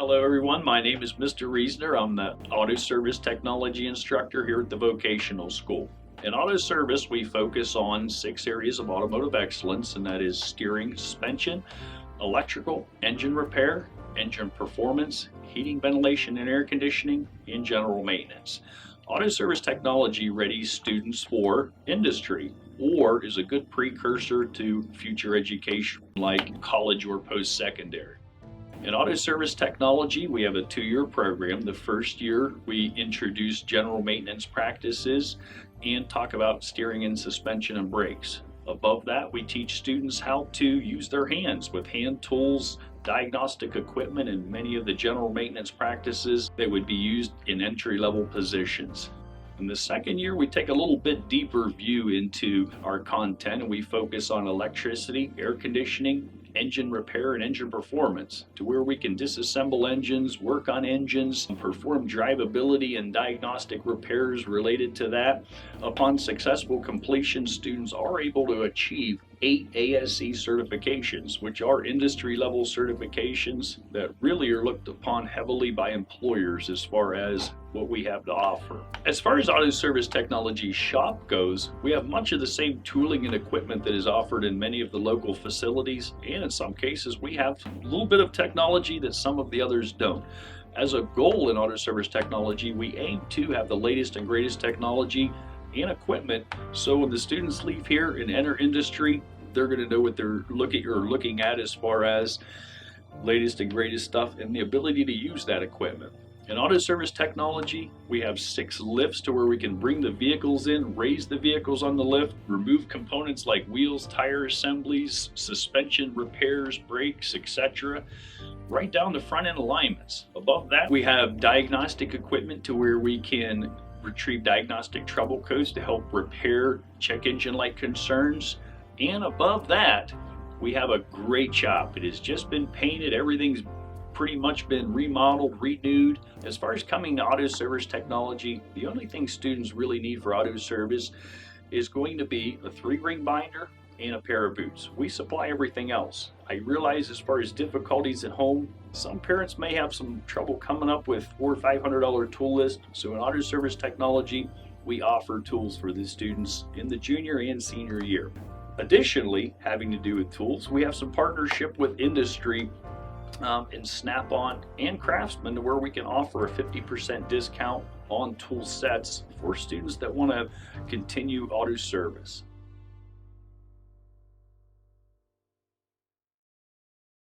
Hello everyone, my name is Mr. Reesner. I'm the Auto Service Technology Instructor here at the Vocational School. In Auto Service, we focus on 6 areas of automotive excellence, and that is steering, suspension, electrical, engine repair, engine performance, heating, ventilation, and air conditioning, and general maintenance. Auto Service Technology readies students for industry or is a good precursor to future education like college or post-secondary. In Auto Service Technology, we have a 2-year program. The first year, we introduce general maintenance practices and talk about steering and suspension and brakes. Above that, we teach students how to use their hands with hand tools, diagnostic equipment, and many of the general maintenance practices that would be used in entry-level positions. In the second year, we take a little bit deeper view into our content, and we focus on electricity, air conditioning, engine repair, and engine performance, to where we can disassemble engines, work on engines, perform drivability and diagnostic repairs related to that. Upon successful completion, students are able to achieve 8 ASE certifications, which are industry-level certifications that really are looked upon heavily by employers as far as what we have to offer. As far as Auto Service Technology shop goes, we have much of the same tooling and equipment that is offered in many of the local facilities, and in some cases we have a little bit of technology that some of the others don't. As a goal in Auto Service Technology, we aim to have the latest and greatest technology and equipment, so when the students leave here and enter industry, they're going to know what they're looking at as far as latest and greatest stuff and the ability to use that equipment. In Auto Service Technology, we have 6 lifts to where we can bring the vehicles in, raise the vehicles on the lift, remove components like wheels, tire assemblies, suspension repairs, brakes, etc., right down to front end alignments. Above that, we have diagnostic equipment to where we can retrieve diagnostic trouble codes to help repair check engine light concerns. And above that, we have a great shop. It has just been painted, everything's pretty much been remodeled, renewed. As far as coming to Auto Service Technology, the only thing students really need for auto service is going to be a 3-ring binder and a pair of boots. We supply everything else. I realize as far as difficulties at home, some parents may have some trouble coming up with $400 or $500 tool list. So in Auto Service Technology, we offer tools for the students in the junior and senior year. Additionally, having to do with tools, we have some partnership with industry in Snap-on and Craftsman, to where we can offer a 50% discount on tool sets for students that want to continue auto service.